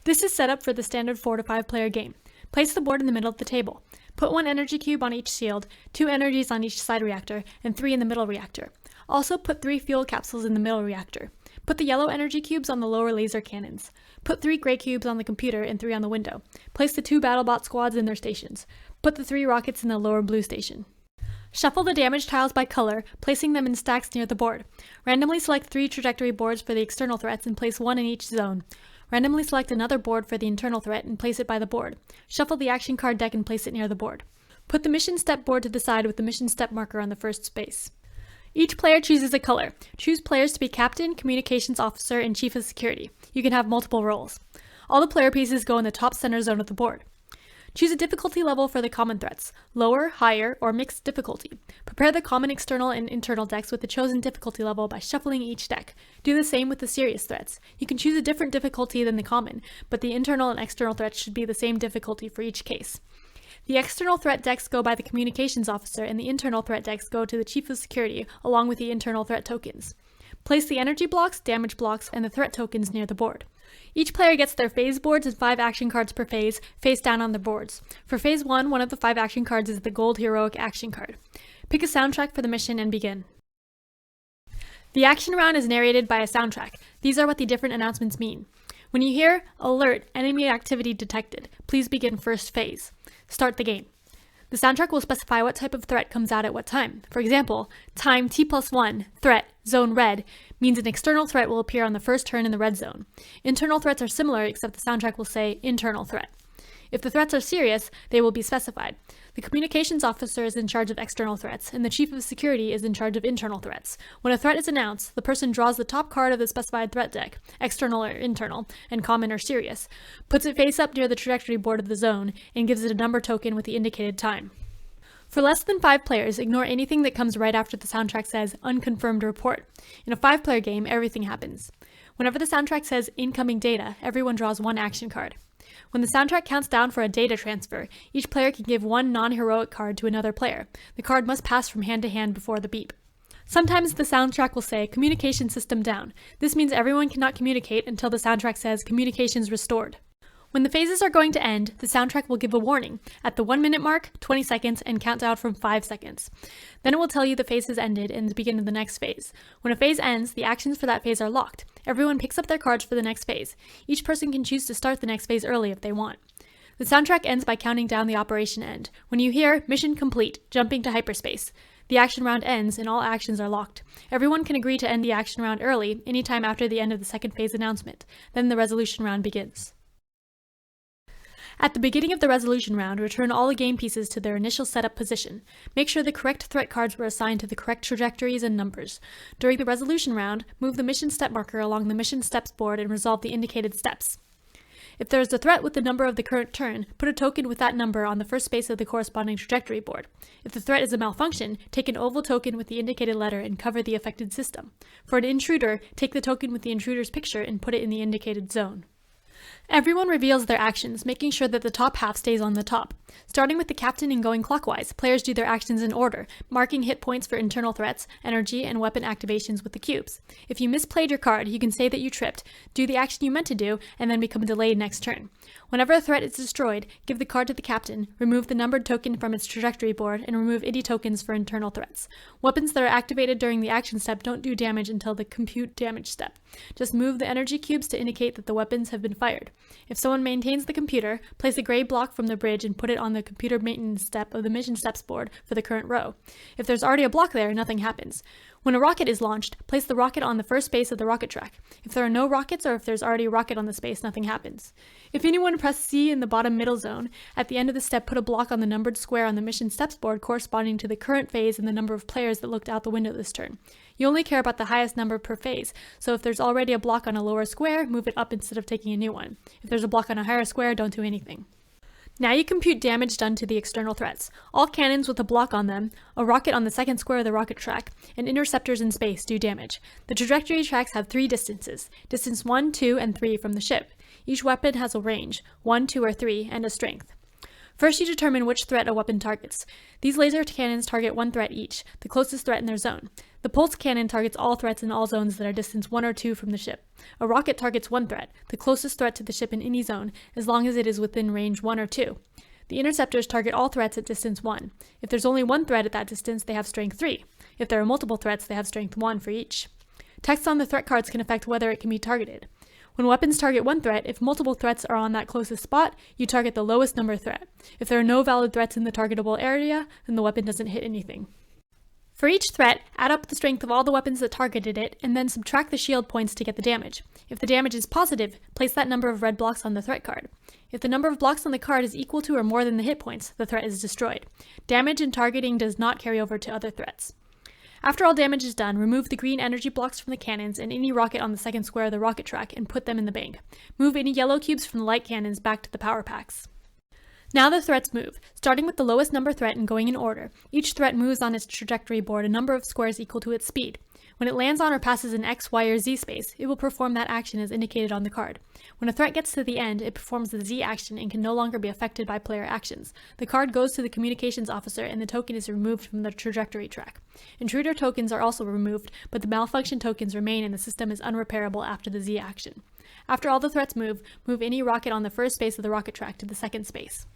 This is set up for the standard 4 to 5 player game. Place the board in the middle of the table. Put 1 energy cube on each shield, 2 energies on each side reactor, and 3 in the middle reactor. Also put 3 fuel capsules in the middle reactor. Put the yellow energy cubes on the lower laser cannons. Put 3 gray cubes on the computer and 3 on the window. Place the 2 BattleBot squads in their stations. Put the 3 rockets in the lower blue station. Shuffle the damage tiles by color, placing them in stacks near the board. Randomly select 3 trajectory boards for the external threats and place 1 in each zone. Randomly select another board for the internal threat and place it by the board. Shuffle the action card deck and place it near the board. Put the mission step board to the side with the mission step marker on the first space. Each player chooses a color. Choose players to be Captain, Communications Officer, and Chief of Security. You can have multiple roles. All the player pieces go in the top center zone of the board. Choose a difficulty level for the common threats, lower, higher, or mixed difficulty. Prepare the common external and internal decks with the chosen difficulty level by shuffling each deck. Do the same with the serious threats. You can choose a different difficulty than the common, but the internal and external threats should be the same difficulty for each case. The external threat decks go by the Communications Officer, and the internal threat decks go to the Chief of Security, along with the internal threat tokens. Place the energy blocks, damage blocks, and the threat tokens near the board. Each player gets their phase boards and 5 action cards per phase, face down on the boards. For phase 1, one of the 5 action cards is the Gold Heroic action card. Pick a soundtrack for the mission and begin. The action round is narrated by a soundtrack. These are what the different announcements mean. When you hear, alert, enemy activity detected, please begin first phase. Start the game. The soundtrack will specify what type of threat comes out at what time. For example, time T+1, threat, zone red, means an external threat will appear on the first turn in the red zone. Internal threats are similar, except the soundtrack will say internal threat. If the threats are serious, they will be specified. The Communications Officer is in charge of external threats, and the Chief of Security is in charge of internal threats. When a threat is announced, the person draws the top card of the specified threat deck, external or internal, and common or serious, puts it face up near the trajectory board of the zone, and gives it a number token with the indicated time. For less than 5 players, ignore anything that comes right after the soundtrack says unconfirmed report. In a 5-player game, everything happens. Whenever the soundtrack says incoming data, everyone draws 1 action card. When the soundtrack counts down for a data transfer, each player can give 1 non-heroic card to another player. The card must pass from hand to hand before the beep. Sometimes the soundtrack will say communication system down. This means everyone cannot communicate until the soundtrack says communications restored. When the phases are going to end, the soundtrack will give a warning at the 1 minute mark, 20 seconds, and count down from 5 seconds. Then it will tell you the phase has ended and the beginning of the next phase. When a phase ends, the actions for that phase are locked. Everyone picks up their cards for the next phase. Each person can choose to start the next phase early if they want. The soundtrack ends by counting down the operation end. When you hear mission complete, jumping to hyperspace, the action round ends and all actions are locked. Everyone can agree to end the action round early, anytime after the end of the second phase announcement. Then the resolution round begins. At the beginning of the resolution round, return all the game pieces to their initial setup position. Make sure the correct threat cards were assigned to the correct trajectories and numbers. During the resolution round, move the mission step marker along the mission steps board and resolve the indicated steps. If there is a threat with the number of the current turn, put a token with that number on the first space of the corresponding trajectory board. If the threat is a malfunction, take an oval token with the indicated letter and cover the affected system. For an intruder, take the token with the intruder's picture and put it in the indicated zone. Everyone reveals their actions, making sure that the top half stays on the top. Starting with the captain and going clockwise, players do their actions in order, marking hit points for internal threats, energy, and weapon activations with the cubes. If you misplayed your card, you can say that you tripped, do the action you meant to do, and then become delayed next turn. Whenever a threat is destroyed, give the card to the captain, remove the numbered token from its trajectory board, and remove any tokens for internal threats. Weapons that are activated during the action step don't do damage until the compute damage step. Just move the energy cubes to indicate that the weapons have been fired. If someone maintains the computer, place a gray block from the bridge and put it on the computer maintenance step of the mission steps board for the current row. If there's already a block there, nothing happens. When a rocket is launched, place the rocket on the first space of the rocket track. If there are no rockets or if there's already a rocket on the space, nothing happens. If anyone pressed C in the bottom middle zone, at the end of the step put a block on the numbered square on the mission steps board corresponding to the current phase and the number of players that looked out the window this turn. You only care about the highest number per phase, so if there's already a block on a lower square, move it up instead of taking a new one. If there's a block on a higher square, don't do anything. Now you compute damage done to the external threats. All cannons with a block on them, a rocket on the second square of the rocket track, and interceptors in space do damage. The trajectory tracks have 3 distances, distance 1, 2, and 3 from the ship. Each weapon has a range, 1, 2, or 3, and a strength. First, you determine which threat a weapon targets. These laser cannons target 1 threat each, the closest threat in their zone. The pulse cannon targets all threats in all zones that are distance 1 or 2 from the ship. A rocket targets one threat, the closest threat to the ship in any zone, as long as it is within range 1 or 2. The interceptors target all threats at distance 1. If there's only one threat at that distance, they have strength 3. If there are multiple threats, they have strength 1 for each. Text on the threat cards can affect whether it can be targeted. When weapons target one threat, if multiple threats are on that closest spot, you target the lowest number threat. If there are no valid threats in the targetable area, then the weapon doesn't hit anything. For each threat, add up the strength of all the weapons that targeted it, and then subtract the shield points to get the damage. If the damage is positive, place that number of red blocks on the threat card. If the number of blocks on the card is equal to or more than the hit points, the threat is destroyed. Damage and targeting does not carry over to other threats. After all damage is done, remove the green energy blocks from the cannons and any rocket on the second square of the rocket track and put them in the bank. Move any yellow cubes from the light cannons back to the power packs. Now the threats move, starting with the lowest number threat and going in order. Each threat moves on its trajectory board a number of squares equal to its speed. When it lands on or passes an X, Y, or Z space, it will perform that action as indicated on the card. When a threat gets to the end, it performs the Z action and can no longer be affected by player actions. The card goes to the communications officer and the token is removed from the trajectory track. Intruder tokens are also removed, but the malfunction tokens remain and the system is unrepairable after the Z action. After all the threats move any rocket on the first space of the rocket track to the second space.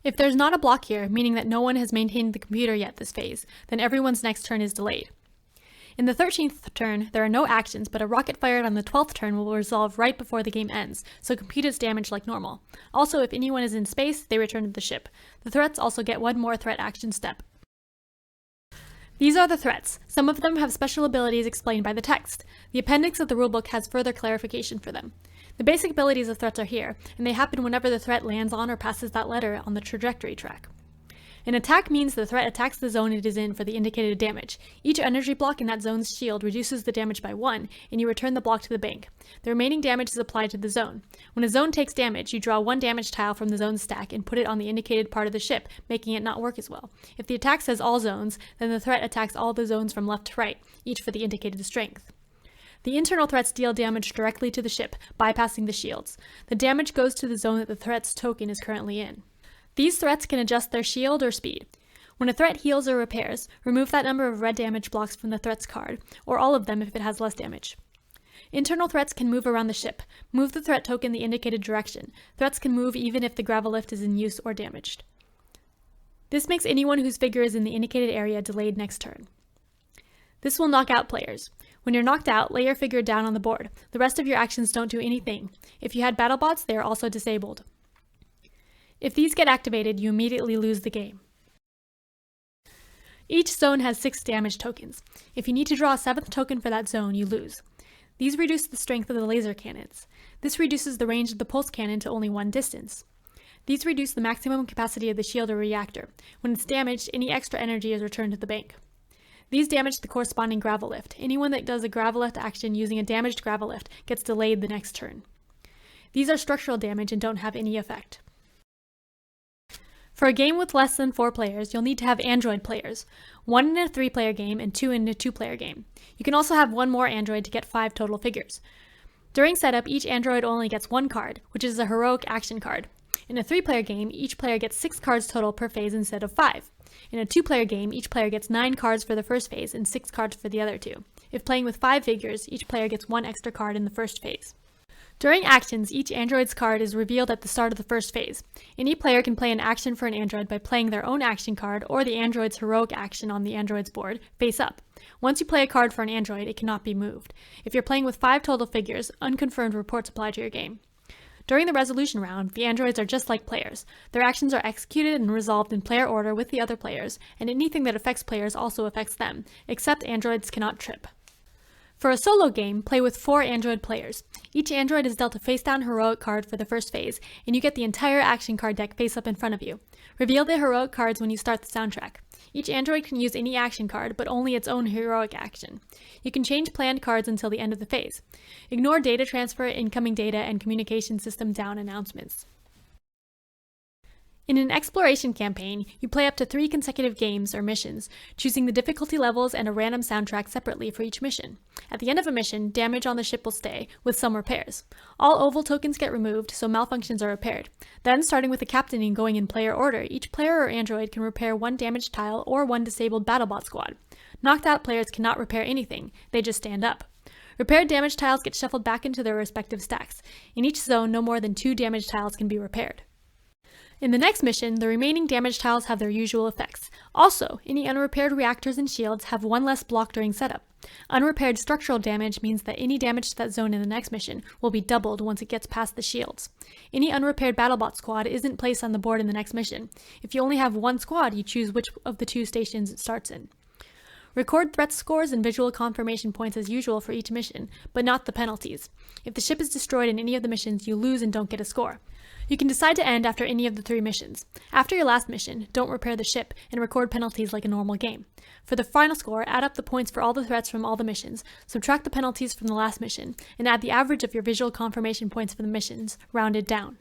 If there's not a block here, meaning that no one has maintained the computer yet this phase, then everyone's next turn is delayed. In the 13th turn, there are no actions, but a rocket fired on the 12th turn will resolve right before the game ends, so compute its damage like normal. Also, if anyone is in space, they return to the ship. The threats also get one more threat action step. These are the threats. Some of them have special abilities explained by the text. The appendix of the rulebook has further clarification for them. The basic abilities of threats are here, and they happen whenever the threat lands on or passes that letter on the trajectory track. An attack means the threat attacks the zone it is in for the indicated damage. Each energy block in that zone's shield reduces the damage by 1, and you return the block to the bank. The remaining damage is applied to the zone. When a zone takes damage, you draw one damage tile from the zone stack and put it on the indicated part of the ship, making it not work as well. If the attack says all zones, then the threat attacks all the zones from left to right, each for the indicated strength. The internal threats deal damage directly to the ship, bypassing the shields. The damage goes to the zone that the threat's token is currently in. These threats can adjust their shield or speed. When a threat heals or repairs, remove that number of red damage blocks from the threat's card, or all of them if it has less damage. Internal threats can move around the ship. Move the threat token the indicated direction. Threats can move even if the gravilift is in use or damaged. This makes anyone whose figure is in the indicated area delayed next turn. This will knock out players. When you're knocked out, lay your figure down on the board. The rest of your actions don't do anything. If you had BattleBots, they are also disabled. If these get activated, you immediately lose the game. Each zone has 6 damage tokens. If you need to draw a 7th token for that zone, you lose. These reduce the strength of the laser cannons. This reduces the range of the pulse cannon to only 1 distance. These reduce the maximum capacity of the shield or reactor. When it's damaged, any extra energy is returned to the bank. These damage the corresponding gravilift. Anyone that does a gravilift action using a damaged gravilift gets delayed the next turn. These are structural damage and don't have any effect. For a game with less than 4 players, you'll need to have android players, 1 in a 3-player game and 2 in a 2-player game. You can also have 1 more android to get 5 total figures. During setup, each android only gets 1 card, which is a heroic action card. In a 3-player game, each player gets 6 cards total per phase instead of 5. In a 2-player game, each player gets 9 cards for the first phase and 6 cards for the other 2. If playing with 5 figures, each player gets 1 extra card in the first phase. During actions, each android's card is revealed at the start of the first phase. Any player can play an action for an android by playing their own action card or the android's heroic action on the android's board, face up. Once you play a card for an android, it cannot be moved. If you're playing with 5 total figures, unconfirmed reports apply to your game. During the resolution round, the androids are just like players. Their actions are executed and resolved in player order with the other players, and anything that affects players also affects them, except androids cannot trip. For a solo game, play with 4 android players. Each android is dealt a face-down heroic card for the first phase, and you get the entire action card deck face-up in front of you. Reveal the heroic cards when you start the soundtrack. Each android can use any action card, but only its own heroic action. You can change planned cards until the end of the phase. Ignore data transfer, incoming data, and communication system down announcements. In an exploration campaign, you play up to 3 consecutive games or missions, choosing the difficulty levels and a random soundtrack separately for each mission. At the end of a mission, damage on the ship will stay, with some repairs. All oval tokens get removed, so malfunctions are repaired. Then, starting with the captain and going in player order, each player or android can repair 1 damaged tile or 1 disabled BattleBot squad. Knocked out players cannot repair anything, they just stand up. Repaired damaged tiles get shuffled back into their respective stacks. In each zone, no more than 2 damaged tiles can be repaired. In the next mission, the remaining damaged tiles have their usual effects. Also, any unrepaired reactors and shields have 1 less block during setup. Unrepaired structural damage means that any damage to that zone in the next mission will be doubled once it gets past the shields. Any unrepaired BattleBot squad isn't placed on the board in the next mission. If you only have 1 squad, you choose which of the 2 stations it starts in. Record threat scores and visual confirmation points as usual for each mission, but not the penalties. If the ship is destroyed in any of the missions, you lose and don't get a score. You can decide to end after any of the 3 missions. After your last mission, don't repair the ship and record penalties like a normal game. For the final score, add up the points for all the threats from all the missions, subtract the penalties from the last mission, and add the average of your visual confirmation points for the missions, rounded down.